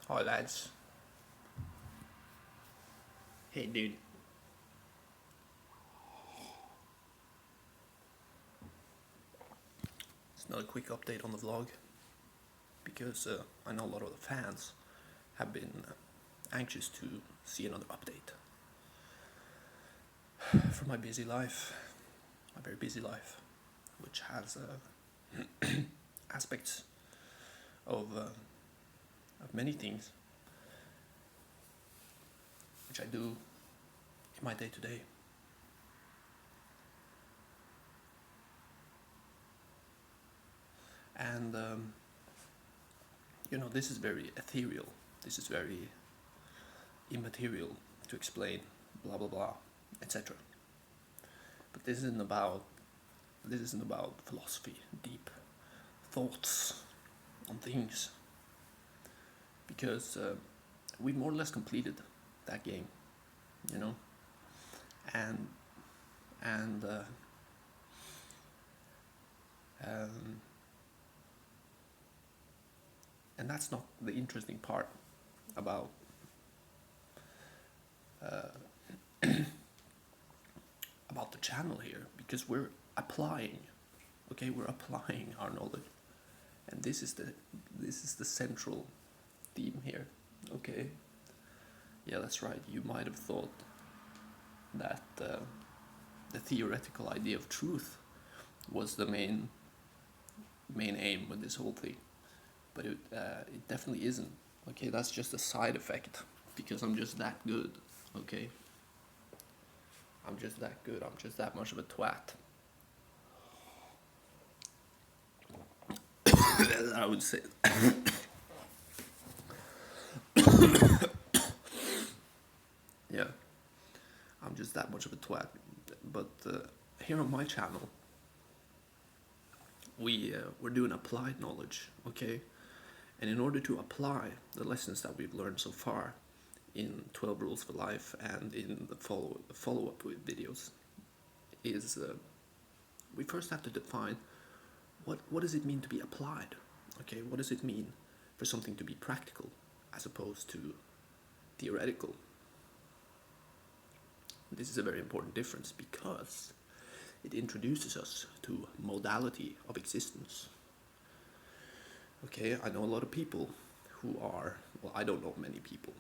Hi lads. Hey dude. It's not a quick update on the vlog because I know a lot of the fans have been anxious to see another update from my busy life, my very busy life, which has aspects of many things which I do in my day to day. And this is very ethereal. This is very immaterial to explain, blah blah blah, etc. But this isn't about philosophy, deep thoughts on things, because we more or less completed that game, you know, and and uh, um, and that's not the interesting part about about the channel here, because we're applying our knowledge, and this is the central theme here. Okay, yeah, that's right. You might have thought that the theoretical idea of truth was the main aim with this whole thing, but it definitely isn't. Okay, that's just a side effect, because I'm just that good. Okay, I'm just that good. I'm just that much of a twat. I would say. Yeah, I'm just that much of a twat. But here on my channel, we're doing applied knowledge, okay? And in order to apply the lessons that we've learned so far in 12 Rules for Life and in the follow-up videos, is we first have to define what does it mean to be applied, okay? What does it mean for something to be practical as opposed to theoretical? This is a very important difference, because it introduces us to modality of existence. Okay, I know a lot of people who are, well, I don't know many people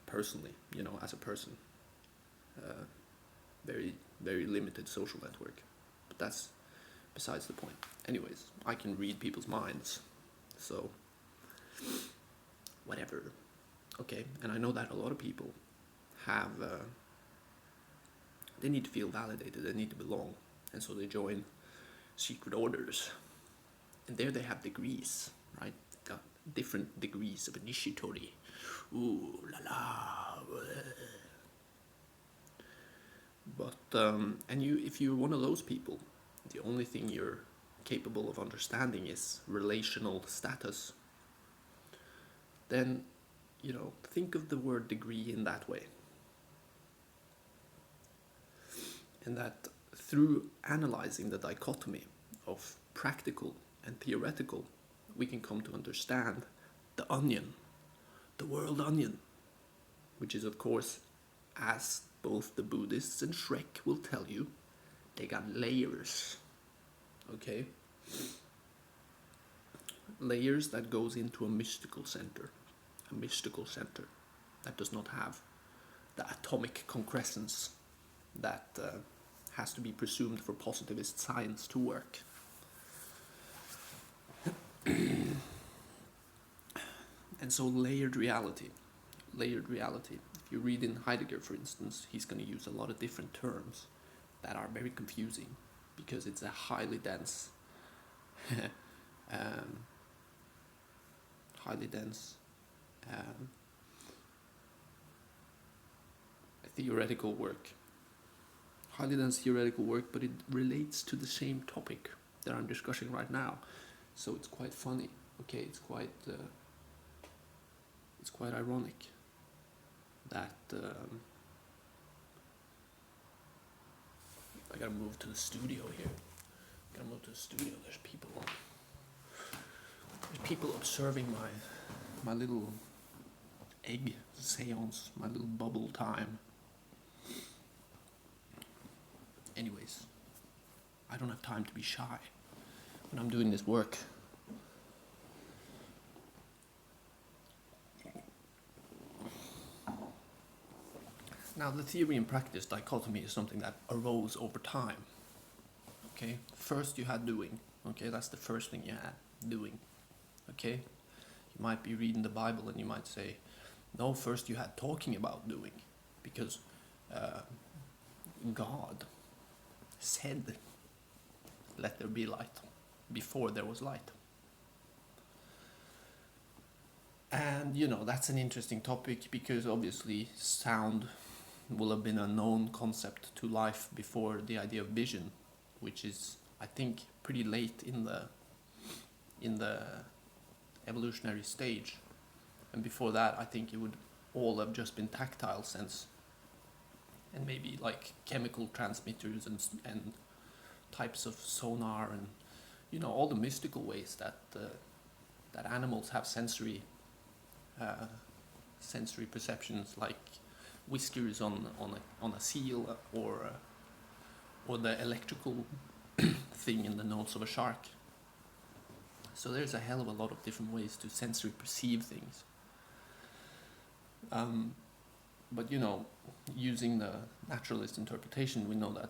personally, as a person. Very, very limited social network. But that's besides the point. Anyways, I can read people's minds, so whatever. Okay, and I know that a lot of people have, they need to feel validated, they need to belong, and so they join secret orders. And there they have degrees, right? Got different degrees of initiatory. Ooh la la. But if you're one of those people, the only thing you're capable of understanding is relational status, then think of the word degree in that way. And that through analyzing the dichotomy of practical and theoretical, we can come to understand the onion, the world onion, which is, of course, as both the Buddhists and Shrek will tell you, they got layers. Okay? Layers that goes into a mystical center that does not have the atomic concrescence that has to be presumed for positivist science to work. And so layered reality. If you read in Heidegger, for instance, he's going to use a lot of different terms that are very confusing, because it's a highly dense theoretical work. Highly dense theoretical work, but it relates to the same topic that I'm discussing right now. So it's quite funny. Okay, it's quite ironic that I gotta move to the studio here. There's people observing my little egg seance, my little bubble time. Anyways, I don't have time to be shy when I'm doing this work. Now, the theory and practice dichotomy is something that arose over time. Okay, first you had doing. Okay, that's the first thing you had, doing. Okay, you might be reading the Bible and you might say, no, first you had talking about doing, because God said, let there be light, before there was light. And, you know, that's an interesting topic, because obviously sound will have been a known concept to life before the idea of vision, which is, I think, pretty late in the evolutionary stage. And before that, I think it would all have just been tactile sense, and maybe like chemical transmitters and types of sonar, and, you know, all the mystical ways that that animals have sensory perceptions, like whiskers on a seal, or the electrical thing in the nose of a shark. So there's a hell of a lot of different ways to sensory perceive things. But, you know, using the naturalist interpretation, we know that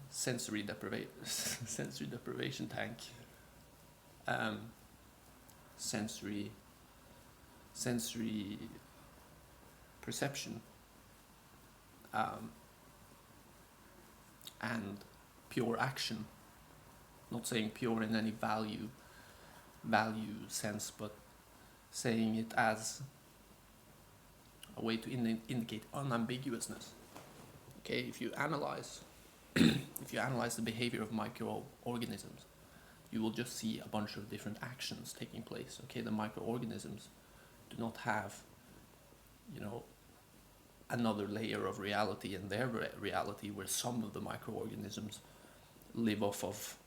sensory deprivation tank, sensory perception, and pure action. Not saying pure in any value sense, but saying it as a way to indicate unambiguousness. Okay, if you analyze the behavior of microorganisms, you will just see a bunch of different actions taking place. Okay, the microorganisms do not have, you know, another layer of reality in their reality, where some of the microorganisms live off of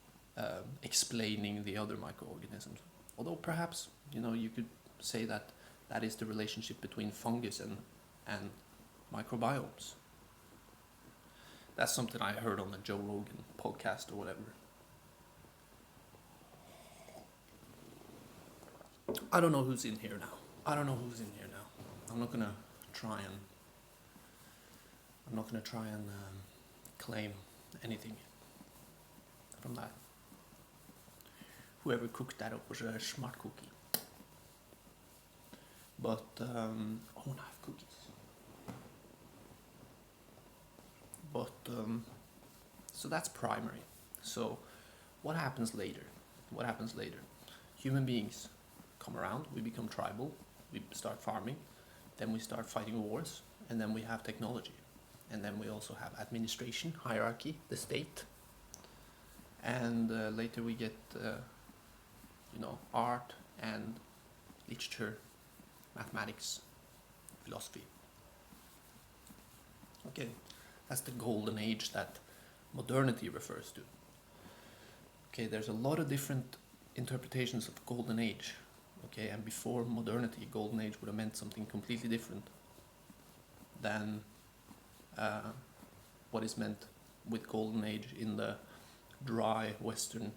explaining the other microorganisms. Although perhaps, you know, you could say that is the relationship between fungus and microbiomes. That's something I heard on the Joe Rogan podcast or whatever. I don't know who's in here now. I'm not gonna try and claim anything from that. Whoever cooked that up was a smart cookie. But, and I have cookies. But, so that's primary. So, what happens later? Human beings come around, we become tribal, we start farming, then we start fighting wars, and then we have technology. And then we also have administration, hierarchy, the state. And later we get, you know, art and literature, mathematics, philosophy. Okay, that's the golden age that modernity refers to. Okay, there's a lot of different interpretations of golden age. Okay, and before modernity, golden age would have meant something completely different than what is meant with golden age in the dry Western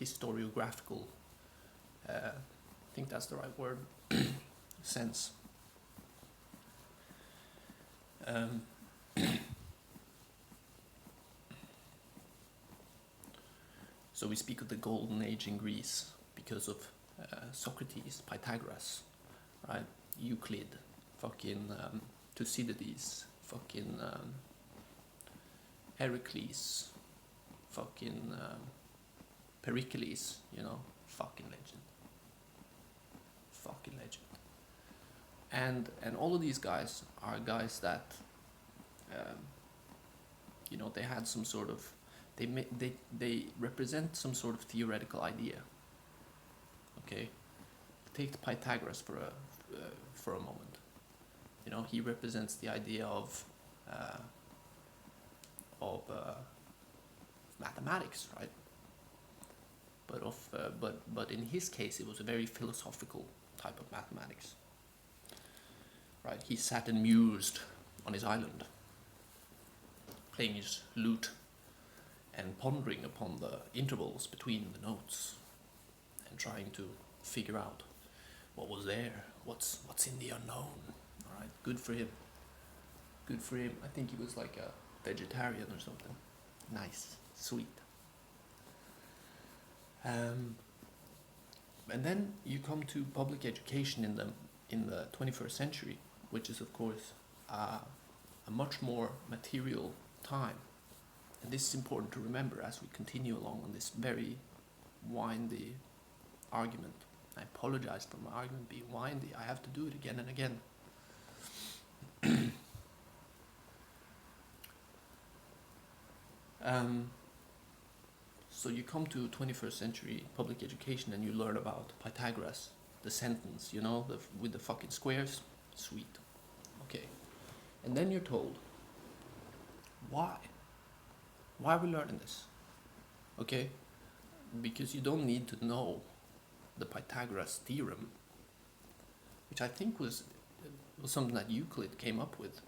historiographical, I think that's the right word, sense. So we speak of the golden age in Greece because of Socrates, Pythagoras, right? Euclid, fucking Thucydides, fucking Heracles, fucking Pericles, you know, fucking legend. And all of these guys are guys that, you know, they had some sort of, they represent some sort of theoretical idea. Okay, take Pythagoras for a moment. You know, he represents the idea of mathematics, right? but in his case it was a very philosophical type of mathematics. Right, he sat and mused on his island, playing his lute and pondering upon the intervals between the notes and trying to figure out what was there, what's in the unknown. All right, good for him. Good for him. I think he was like a vegetarian or something. Nice, sweet. And then you come to public education in the 21st century, which is of course a much more material time. And this is important to remember as we continue along on this very windy argument. I apologize for my argument being windy. I have to do it again and again. So you come to 21st century public education and you learn about Pythagoras, the sentence, you know, with the fucking squares. Sweet. Okay. And then you're told, why? Why are we learning this? Okay? Because you don't need to know the Pythagoras theorem, which I think was something that Euclid came up with.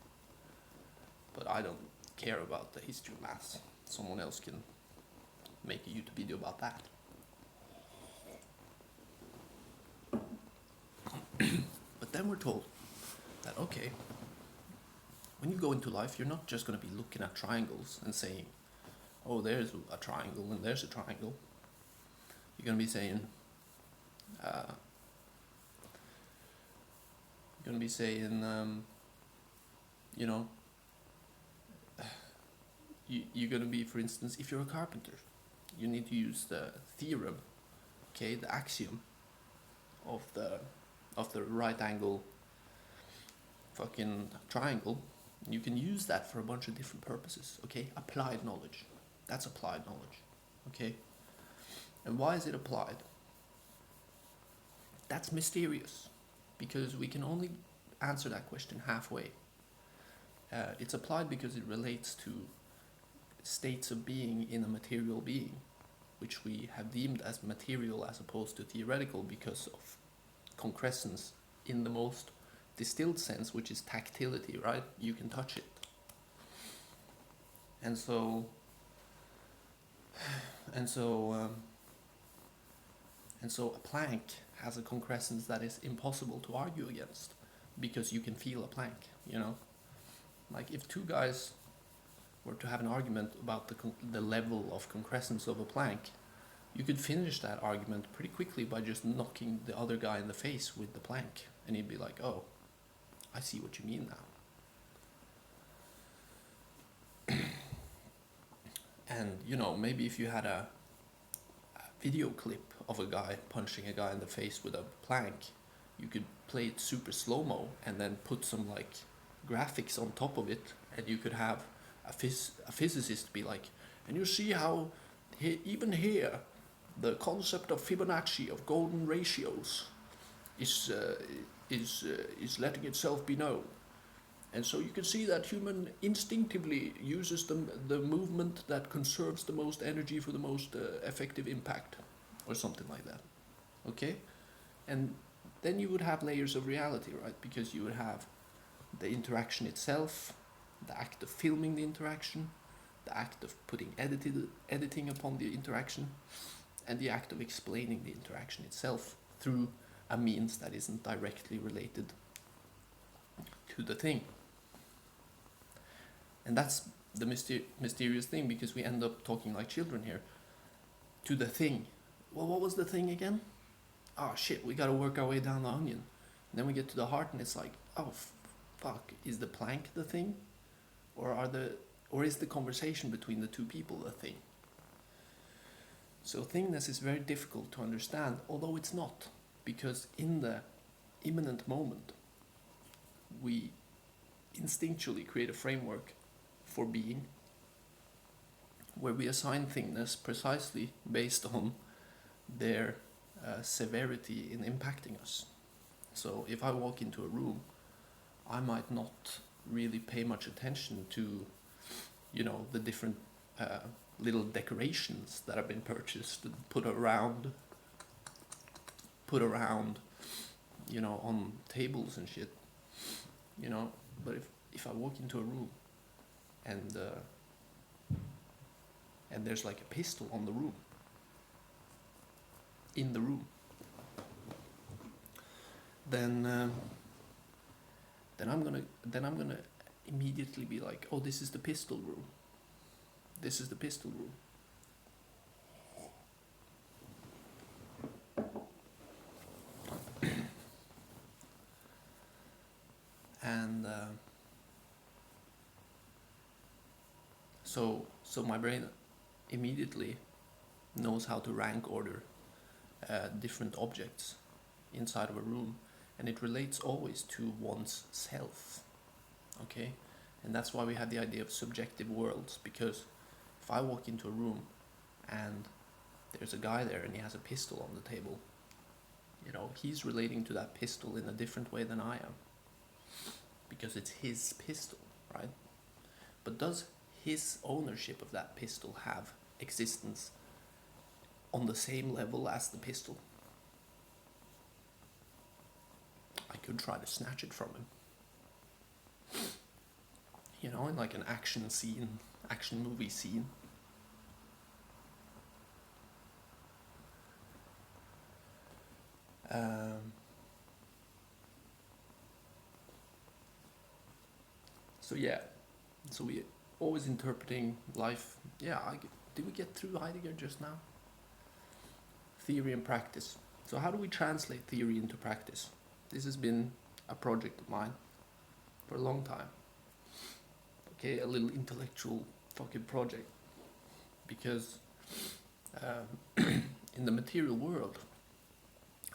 But I don't care about the history of maths. Someone else can make a YouTube video about that. But then we're told that, okay, when you go into life, you're not just going to be looking at triangles and saying, oh, there's a triangle and there's a triangle. You're going to be saying, you know, you're going to be, for instance, if you're a carpenter, you need to use the theorem, okay, the axiom of the right angle fucking triangle. You can use that for a bunch of different purposes, okay? Applied knowledge. That's applied knowledge, okay? And why is it applied? That's mysterious, because we can only answer that question halfway. It's applied because it relates to states of being in a material being, which we have deemed as material as opposed to theoretical because of concrescence in the most distilled sense, which is tactility, right? You can touch it. And so a plank has a concrescence that is impossible to argue against, because you can feel a plank, you know? Like if two guys were to have an argument about the level of concrescence of a plank, you could finish that argument pretty quickly by just knocking the other guy in the face with the plank, and he'd be like, oh, I see what you mean now. And, you know, maybe if you had a video clip of a guy punching a guy in the face with a plank, you could play it super slow-mo and then put some, like, graphics on top of it, and you could have a physicist be like, and you see how even here the concept of Fibonacci, of golden ratios, is letting itself be known. And so you can see that human instinctively uses the movement that conserves the most energy for the most effective impact, or something like that. Okay? And then you would have layers of reality, right? Because you would have the interaction itself, the act of filming the interaction, the act of putting editing upon the interaction, and the act of explaining the interaction itself through a means that isn't directly related to the thing. And that's the mysterious thing, because we end up talking like children here. To the thing. Well, what was the thing again? Oh shit, we gotta work our way down the onion. And then we get to the heart and it's like, oh fuck, is the plank the thing? Or is the conversation between the two people the thing? So thingness is very difficult to understand, although it's not, because in the immanent moment, we instinctually create a framework for being, where we assign thingness precisely based on their severity in impacting us. So if I walk into a room, I might not really pay much attention to, you know, the different little decorations that have been purchased and put around, on tables and shit, But if I walk into a room and there's like a pistol on the room, in the room, then I'm gonna immediately be like, oh, this is the pistol room. This is the pistol room. And so my brain immediately knows how to rank order different objects inside of a room, and it relates always to one's self. Okay, and that's why we have the idea of subjective worlds, because if I walk into a room and there's a guy there and he has a pistol on the table, he's relating to that pistol in a different way than I am, because it's his pistol, right? But does his ownership of that pistol have existence on the same level as the pistol? I could try to snatch it from him. In like an action movie scene. So we always interpreting life. Did we get through Heidegger just now? Theory and practice. So how do we translate theory into practice? This has been a project of mine for a long time. Okay, a little intellectual fucking project. Because in the material world,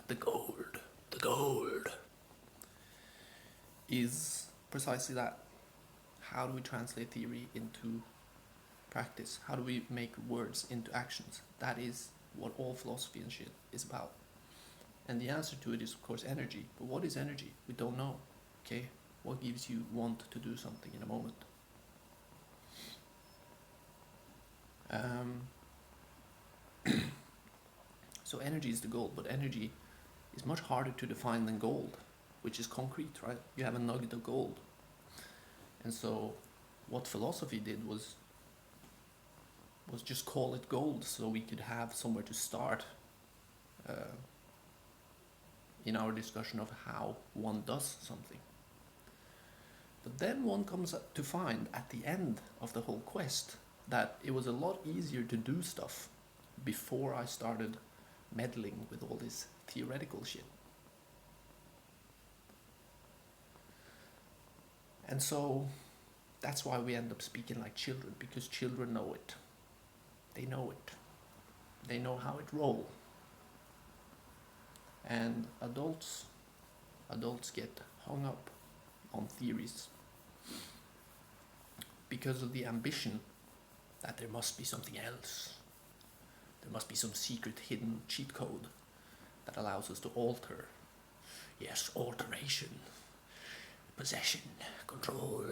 the gold is precisely that. How do we translate theory into practice? How do we make words into actions? That is what all philosophy and shit is about. And the answer to it is, of course, energy. But what is energy? We don't know. Okay? What gives you want to do something in a moment? So energy is the goal, but energy is much harder to define than gold, which is concrete, right? You have a nugget of gold. And so what philosophy did was just call it gold, so we could have somewhere to start in our discussion of how one does something. But then one comes to find at the end of the whole quest that it was a lot easier to do stuff before I started meddling with all this theoretical shit. And so that's why we end up speaking like children, because children know it. They know it. They know how it rolls. And adults get hung up on theories because of the ambition that there must be something else. There must be some secret hidden cheat code that allows us to alter. Yes, alteration, possession, control,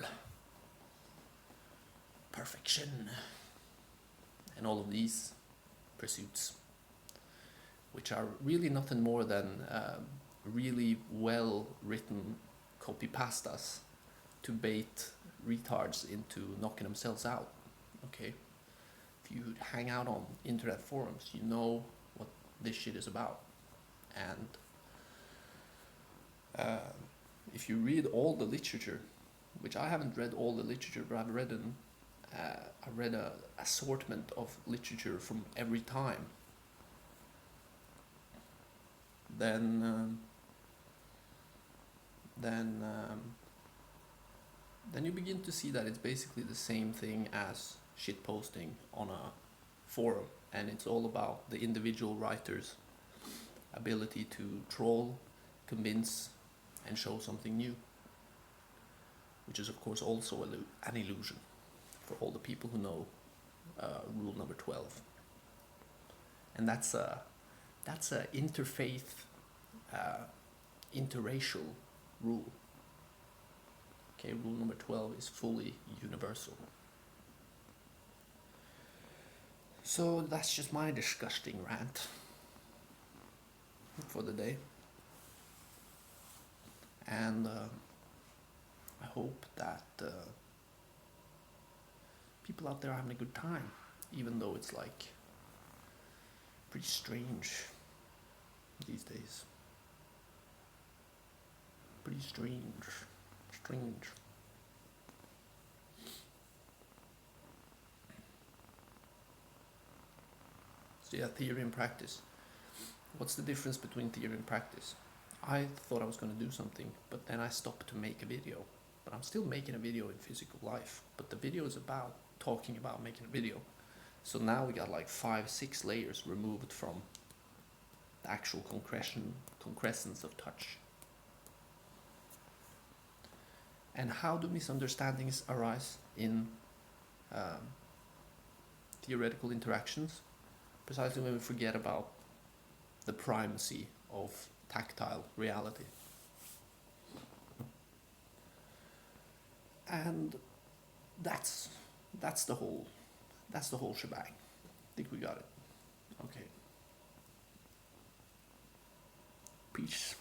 perfection, and all of these pursuits, which are really nothing more than really well written copy pastas to bait retards into knocking themselves out. Okay, if you hang out on internet forums, you know what this shit is about. And if you read all the literature, which I haven't read all the literature, but I've read an assortment of literature from every time, then you begin to see that it's basically the same thing as shitposting on a forum, and it's all about the individual writer's ability to troll, convince, and show something new, which is of course also an illusion for all the people who know rule number 12. And that's a interfaith, interracial rule. Okay, rule number 12 is fully universal. So that's just my disgusting rant for the day. And I hope that people out there are having a good time, even though it's like pretty strange these days. Pretty strange. So yeah, theory and practice. What's the difference between theory and practice? I thought I was going to do something, but then I stopped to make a video. But I'm still making a video in physical life. But the video is about talking about making a video. So now we got like 5-6 layers removed from the actual concrescence of touch. And how do misunderstandings arise in theoretical interactions? Precisely when we forget about the primacy of tactile reality. And that's the whole shebang. I think we got it. Okay. Peace.